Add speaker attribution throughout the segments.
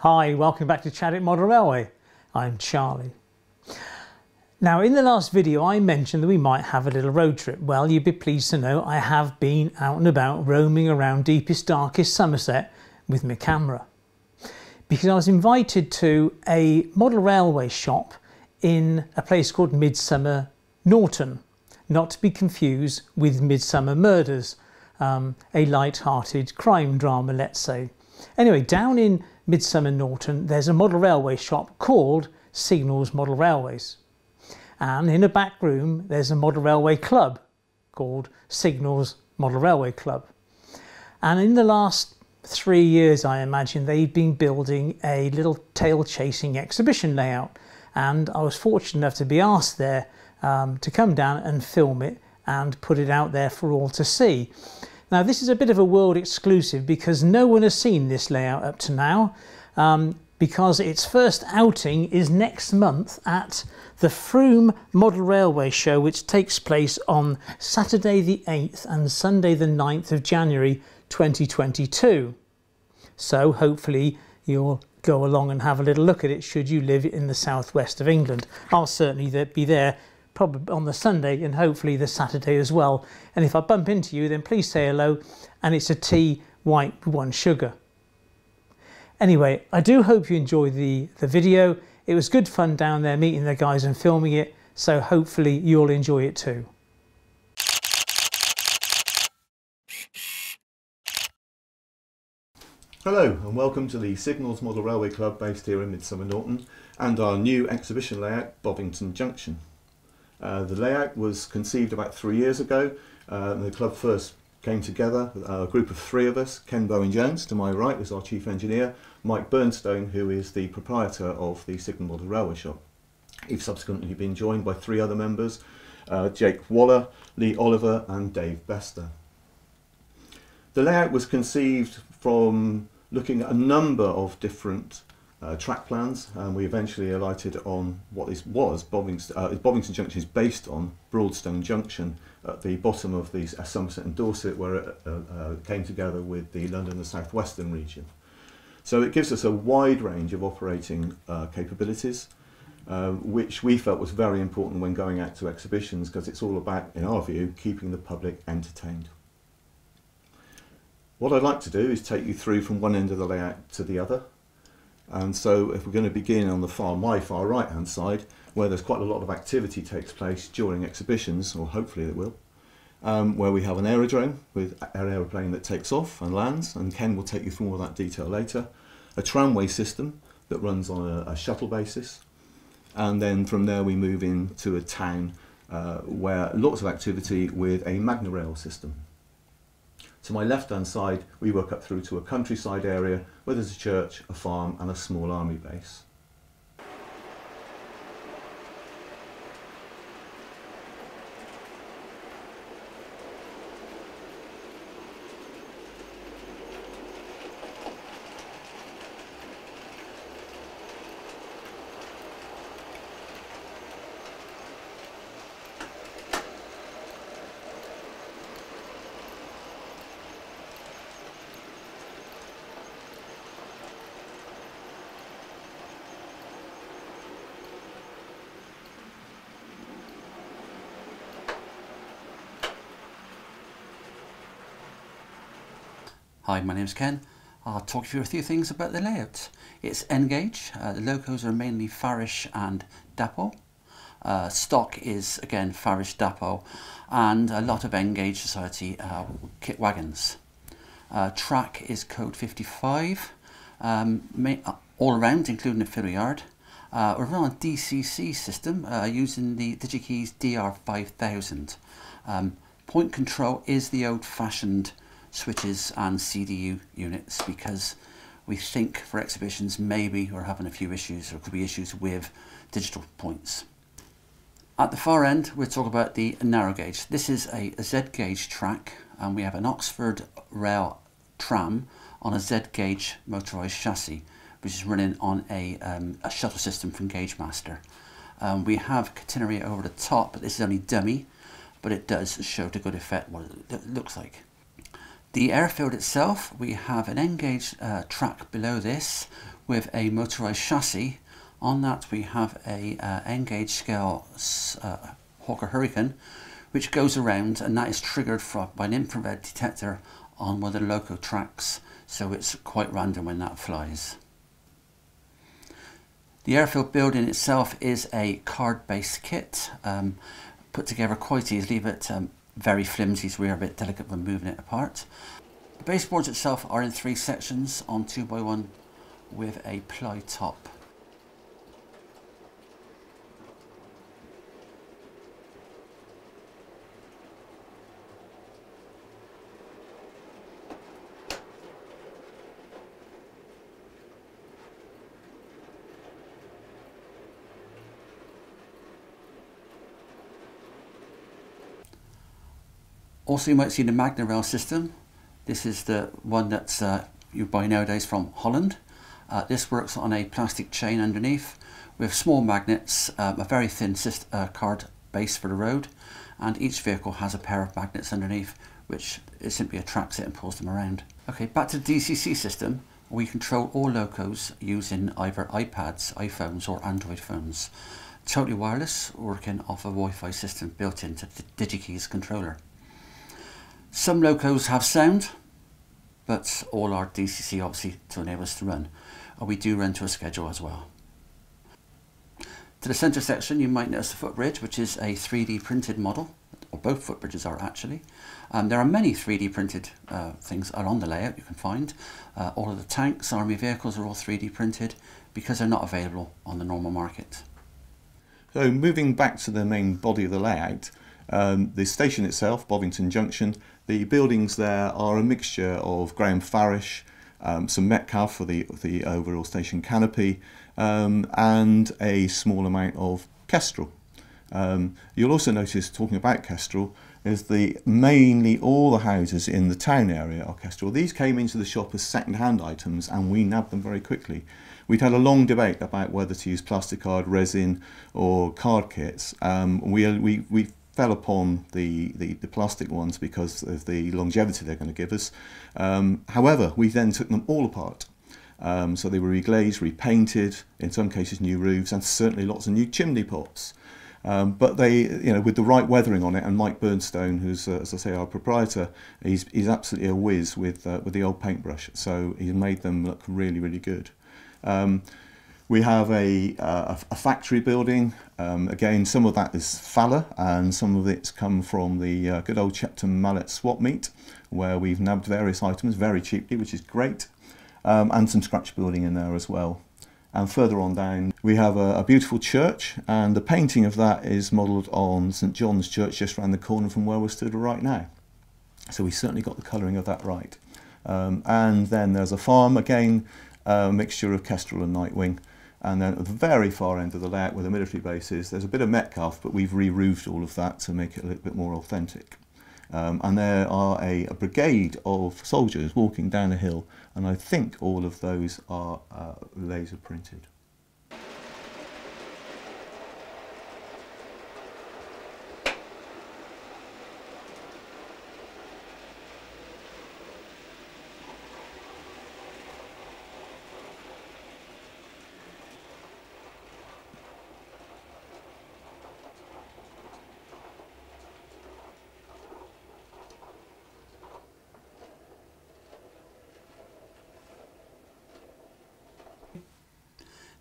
Speaker 1: Hi, welcome back to Chadwick Model Railway. I'm Charlie. Now, in the last video I mentioned that we might have a little road trip. Well, you'd be pleased to know I have been out and about roaming around deepest, darkest Somerset with my camera. Because I was invited to a model railway shop in a place called Midsummer Norton, not to be confused with Midsummer Murders, a light-hearted crime drama, let's say. Anyway, down in Midsummer Norton there's a model railway shop called Signal's Model Railways, and in a back room there's a model railway club called Signal's Model Railway Club. And in the last 3 years, I imagine, they've been building a little tail chasing exhibition layout, and I was fortunate enough to be asked there to come down and film it and put it out there for all to see. Now, this is a bit of a world exclusive because no one has seen this layout up to now, because its first outing is next month at the Frome Model Railway Show, which takes place on Saturday the 8th and Sunday the 9th of January 2022. So hopefully you'll go along and have a little look at it should you live in the southwest of England. I'll certainly be there probably on the Sunday and hopefully the Saturday as well. And if I bump into you, then please say hello, and it's a tea white with 1 sugar. Anyway, I do hope you enjoyed the video. It was good fun down there meeting the guys and filming it, so hopefully you'll enjoy it too.
Speaker 2: Hello and welcome to the Signal's Model Railway Club based here in Midsummer Norton and our new exhibition layout, Bovington Junction. The layout was conceived about 3 years ago. The club first came together, a group of 3 of us. Ken Bowen-Jones to my right is our chief engineer, Mike Bernstone, who is the proprietor of the Signal Model Railway shop. He's subsequently been joined by 3 other members, Jake Waller, Lee Oliver and Dave Bester. The layout was conceived from looking at a number of different track plans, and we eventually alighted on what was Bobbington Junction is based on Broadstone Junction at the bottom of the Somerset and Dorset, where it came together with the London and South Western region. So it gives us a wide range of operating capabilities, which we felt was very important when going out to exhibitions, because it's all about, in our view, keeping the public entertained. What I'd like to do is take you through from one end of the layout to the other. And so if we're going to begin on my far right hand side, where there's quite a lot of activity takes place during exhibitions, or hopefully it will, where we have an aerodrome with an aeroplane that takes off and lands, and Ken will take you through all of that detail later, a tramway system that runs on a shuttle basis, and then from there we move into a town where lots of activity with a Magnel system. To my left hand side we work up through to a countryside area where there's a church, a farm and a small army base.
Speaker 3: Hi, my name's Ken. I'll talk you through a few things about the layout. It's N-gauge, the locos are mainly Farish and Dappo. Stock is again Farish Dappo, and a lot of N-gauge Society kit wagons. Track is code 55, all around including the fiddle yard. We're running on a DCC system using the DigiKeys DR5000. Point control is the old-fashioned switches and CDU units, because we think for exhibitions maybe we're having a few issues, or could be issues with digital points. At the far end we're talking about the narrow gauge. This is a Z gauge track, and we have an Oxford Rail tram on a Z gauge motorised chassis, which is running on a shuttle system from Gauge Master. We have catenary over the top, but this is only dummy, but it does show to good effect what it looks like. The airfield itself, we have an N-gauge track below this with a motorised chassis. On that we have a N-gauge scale Hawker Hurricane, which goes around, and that is triggered by an infrared detector on one of the loco tracks, so it's quite random when that flies. The airfield building itself is a card-based kit, put together quite easily, but very flimsy, so we are a bit delicate when moving it apart. The baseboards itself are in 3 sections on 2x1 with a ply top. Also, you might see the Magnel System. This is the one that you buy nowadays from Holland. This works on a plastic chain underneath with small magnets, a very thin card base for the road, and each vehicle has a pair of magnets underneath which it simply attracts it and pulls them around. Okay, back to the DCC system. We control all locos using either iPads, iPhones or Android phones. Totally wireless, working off a Wi-Fi system built into the DigiKeys controller. Some locos have sound, but all are DCC obviously to enable us to run. We do run to a schedule as well. To the centre section you might notice the footbridge, which is a 3D printed model, or both footbridges are actually. There are many 3D printed things along the layout you can find. All of the tanks, army vehicles are all 3D printed because they're not available on the normal market.
Speaker 2: So moving back to the main body of the layout, the station itself, Bovington Junction, the buildings there are a mixture of Graham Farish, some Metcalfe for the overall station canopy, and a small amount of Kestrel. You'll also notice, talking about Kestrel, is mainly all the houses in the town area are Kestrel. These came into the shop as second-hand items and we nabbed them very quickly. We'd had a long debate about whether to use plasticard, resin or card kits. We fell upon the plastic ones because of the longevity they're going to give us. However, we then took them all apart. So they were reglazed, repainted, in some cases new roofs, and certainly lots of new chimney pots. But they, with the right weathering on it, and Mike Burnstone, who's, as I say, our proprietor, he's absolutely a whiz with the old paintbrush. So he's made them look really, really good. We have a factory building. Again, some of that is Falla, and some of it's come from the good old Chepton Mallet swap meet, where we've nabbed various items very cheaply, which is great, and some scratch building in there as well. And further on down, we have a beautiful church, and the painting of that is modelled on St John's Church, just around the corner from where we're stood right now. So we certainly got the colouring of that right. And then there's a farm, again, a mixture of Kestrel and Nightwing. And then at the very far end of the layout where the military base is, there's a bit of Metcalfe, but we've re-roofed all of that to make it a little bit more authentic. And there are a brigade of soldiers walking down a hill, and I think all of those are laser printed.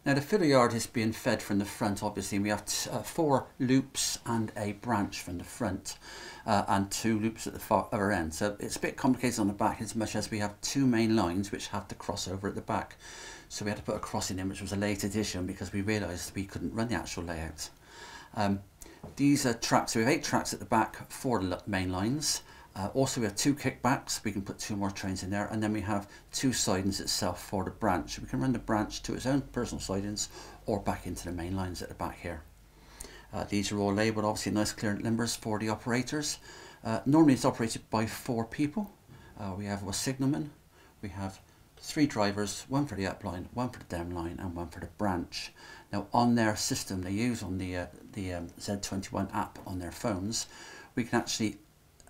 Speaker 3: Now the filler yard is being fed from the front, obviously, and we have 4 loops and a branch from the front, and 2 loops at the far other end. So it's a bit complicated on the back, as much as we have 2 main lines which have to cross over at the back. So we had to put a crossing in, which was a late addition because we realised we couldn't run the actual layout. These are tracks, so we have 8 tracks at the back for the main lines. Also we have 2 kickbacks, we can put 2 more trains in there, and then we have 2 sidings itself for the branch. We can run the branch to its own personal sidings or back into the main lines at the back here. These are all labelled, obviously nice clear limbers for the operators. Normally it's operated by 4 people. We have a signalman, we have 3 drivers, 1 for the up line, 1 for the down line and 1 for the branch. Now on their system they use on the Z21 app on their phones, we can actually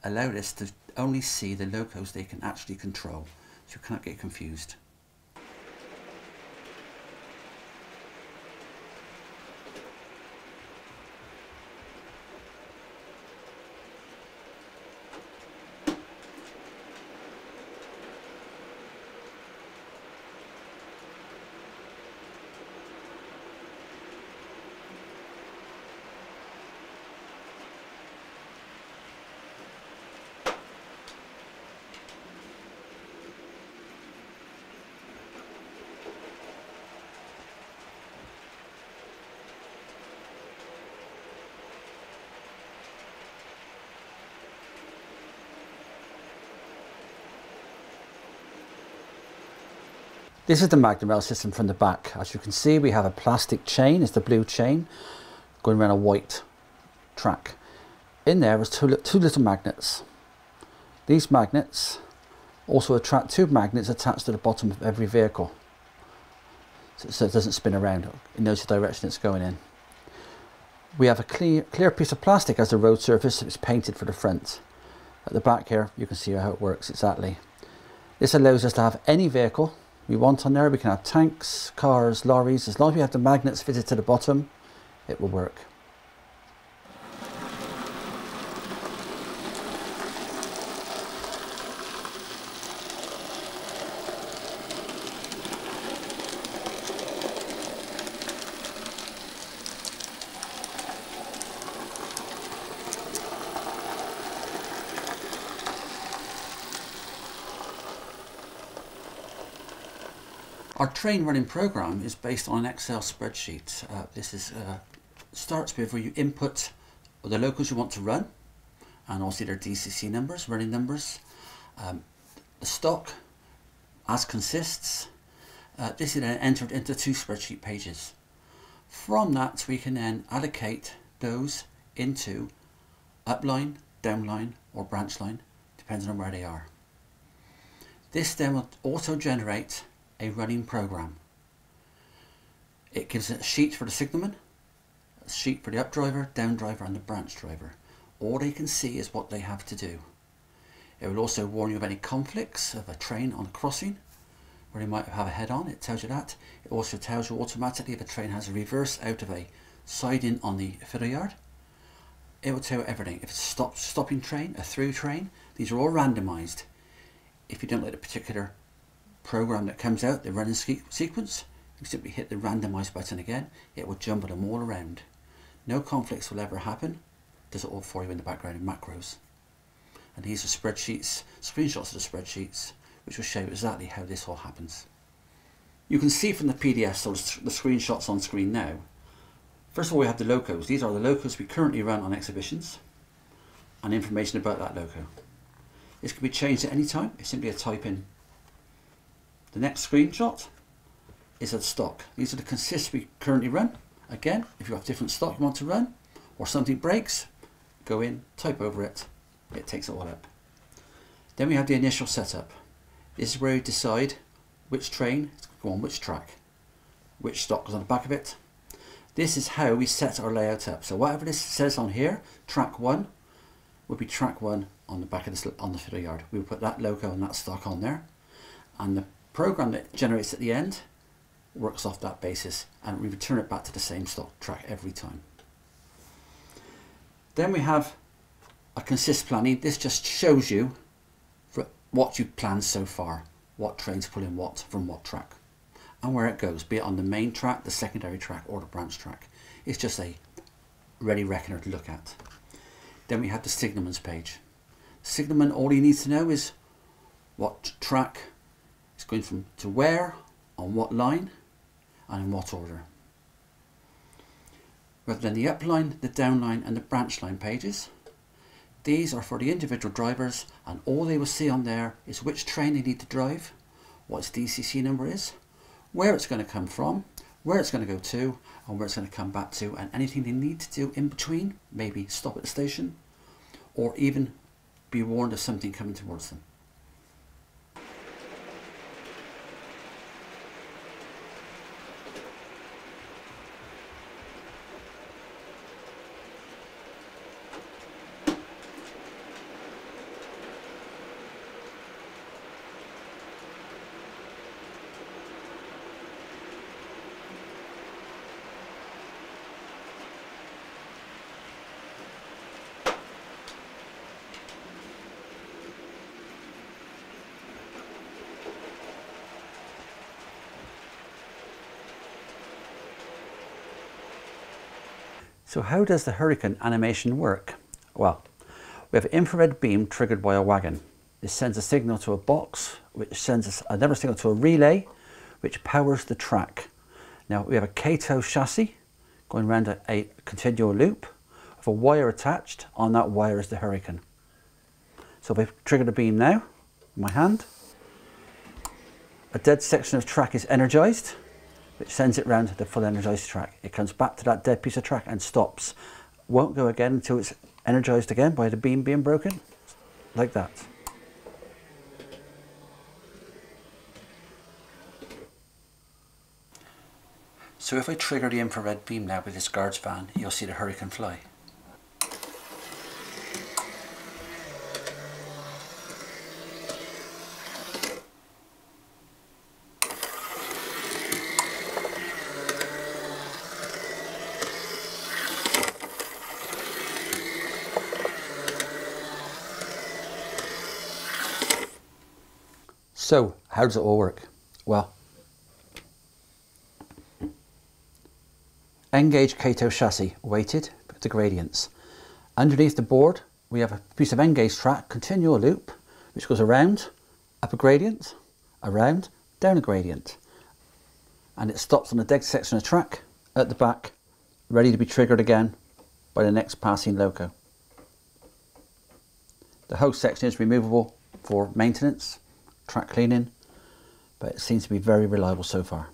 Speaker 3: allow this to only see the locos they can actually control, so you cannot get confused. This is the Magnel system from the back. As you can see, we have a plastic chain, it's the blue chain, going around a white track. In there is two little magnets. These magnets also attract two magnets attached to the bottom of every vehicle, so it doesn't spin around. It knows the direction it's going in. We have a clear piece of plastic as the road surface. It's painted for the front. At the back here, you can see how it works exactly. This allows us to have any vehicle we want on there. We can have tanks, cars, lorries. As long as we have the magnets fitted to the bottom, it will work. Our train running program is based on an Excel spreadsheet. This starts with where you input the locals you want to run, and also their DCC numbers, running numbers. The stock as consists. This is then entered into two spreadsheet pages. From that we can then allocate those into upline, downline or branch line, depending on where they are. This then will auto generate a running program. It gives a sheet for the signalman, a sheet for the up driver, down driver and the branch driver. All they can see is what they have to do. It will also warn you of any conflicts of a train on a crossing where they might have a head on. It tells you that. It also tells you automatically if a train has a reverse out of a siding on the feeder yard. It will tell you everything. If it's a stopping train, a through train, these are all randomized. If you don't like the particular program that comes out, the running sequence, you simply hit the randomize button again. It will jumble them all around. No conflicts will ever happen. Does it all for you in the background in macros. And these are spreadsheets, screenshots of the spreadsheets, which will show you exactly how this all happens. You can see from the PDF, so the screenshots on screen now. First of all, we have the locos. These are the locos we currently run on exhibitions, and information about that loco. This can be changed at any time. It's simply a type in. The next screenshot is of stock. These are the consists we currently run. Again, if you have different stock you want to run, or something breaks, go in, type over it, it takes it all up. Then we have the initial setup. This is where you decide which train is going to go on which track, which stock goes on the back of it. This is how we set our layout up. So whatever this says on here, track 1, will be track 1 on the back of this, on the feeder yard. We will put that logo and that stock on there, and the program that generates at the end works off that basis, and we return it back to the same stock track every time. Then we have a consist planning. This just shows you for what you've planned so far, what trains pull in what from what track and where it goes, be it on the main track, the secondary track or the branch track. It's just a ready reckoner to look at. Then we have the signalman's page. Signalman, all he needs to know is what track it's going from to where, on what line, and in what order. Rather than the upline, the downline and the branch line pages, these are for the individual drivers, and all they will see on there is which train they need to drive, what its DCC number is, where it's going to come from, where it's going to go to, and where it's going to come back to, and anything they need to do in between, maybe stop at the station, or even be warned of something coming towards them. So how does the hurricane animation work? Well, we have an infrared beam triggered by a wagon. This sends a signal to a box, which sends another signal to a relay, which powers the track. Now we have a Kato chassis going around a continual loop with a wire attached. On that wire is the hurricane. So if I trigger the beam now, in my hand, a dead section of track is energized, which sends it round the full energized track. It comes back to that dead piece of track and stops. Won't go again until it's energized again by the beam being broken, like that. So if I trigger the infrared beam now with this guard's van, you'll see the hurricane fly. So, how does it all work? Well, N-gauge Kato chassis, weighted to gradients. Underneath the board, we have a piece of N-gauge track, continual loop, which goes around, up a gradient, around, down a gradient. And it stops on the dead section of track at the back, ready to be triggered again by the next passing loco. The whole section is removable for maintenance, track cleaning, but it seems to be very reliable so far.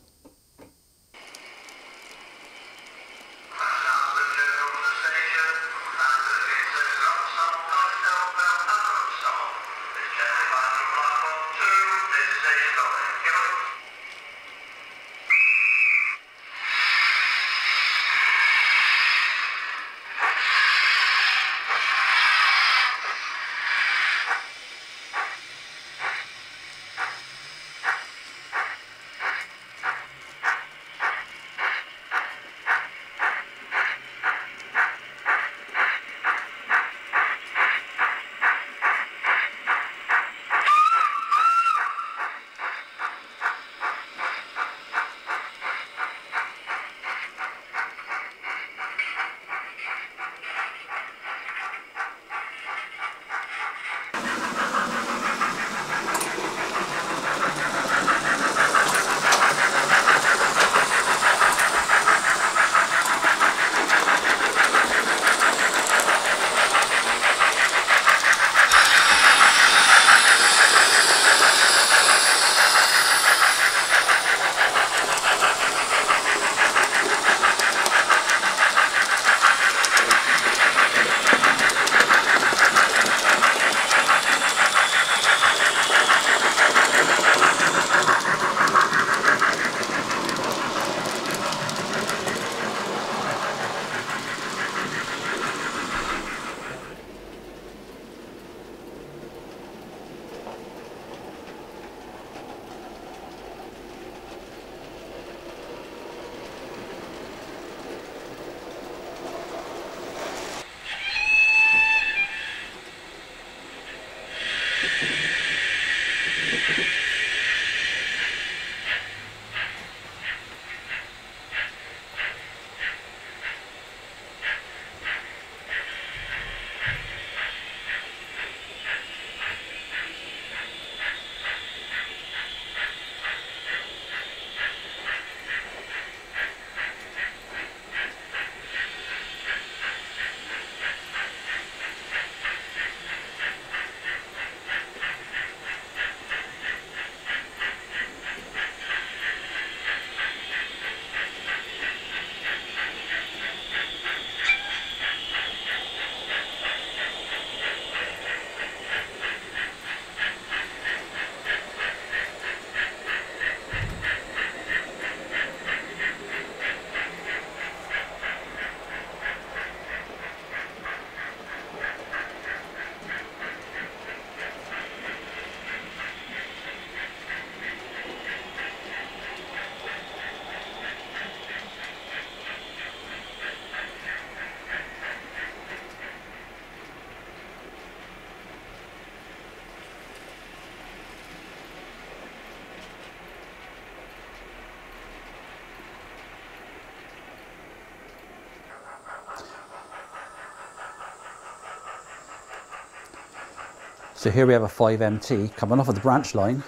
Speaker 3: So here we have a 5MT coming off of the branch line,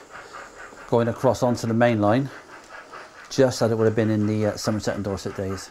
Speaker 3: going across onto the main line, just as it would have been in the Somerset and Dorset days.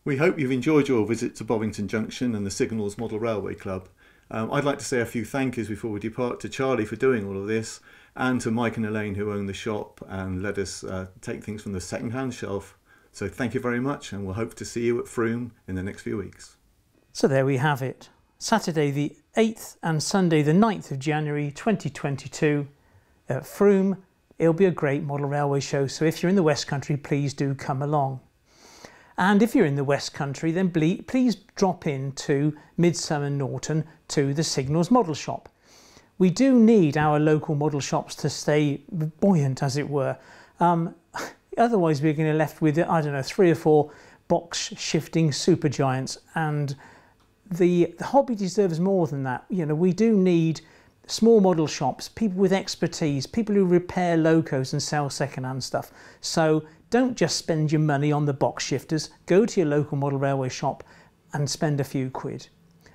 Speaker 2: We hope you've enjoyed your visit to Bovington Junction and the Signals Model Railway Club. I'd like to say a few thank yous before we depart to Charlie for doing all of this, and to Mike and Elaine who own the shop and let us take things from the second-hand shelf. So thank you very much, and we'll hope to see you at Frome in the next few weeks.
Speaker 1: So there we have it. Saturday the 8th and Sunday the 9th of January 2022 at Frome. It'll be a great model railway show, so if you're in the West Country, please do come along. And if you're in the West Country, then please drop in to Midsummer Norton to the Signals Model Shop. We do need our local model shops to stay buoyant, as it were. Otherwise, we're going to be left with, I don't know, 3 or 4 box shifting supergiants. And the hobby deserves more than that. You know, we do need small model shops, people with expertise, people who repair locos and sell second-hand stuff. So don't just spend your money on the box shifters. Go to your local model railway shop and spend a few quid.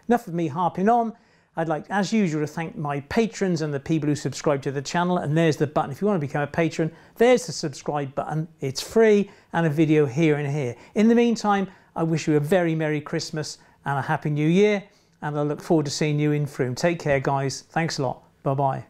Speaker 1: Enough of me harping on. I'd like, as usual, to thank my patrons and the people who subscribe to the channel. And there's the button. If you want to become a patron, there's the subscribe button. It's free, and a video here and here. In the meantime, I wish you a very Merry Christmas and a Happy New Year. And I look forward to seeing you in Frome. Take care, guys. Thanks a lot. Bye-bye.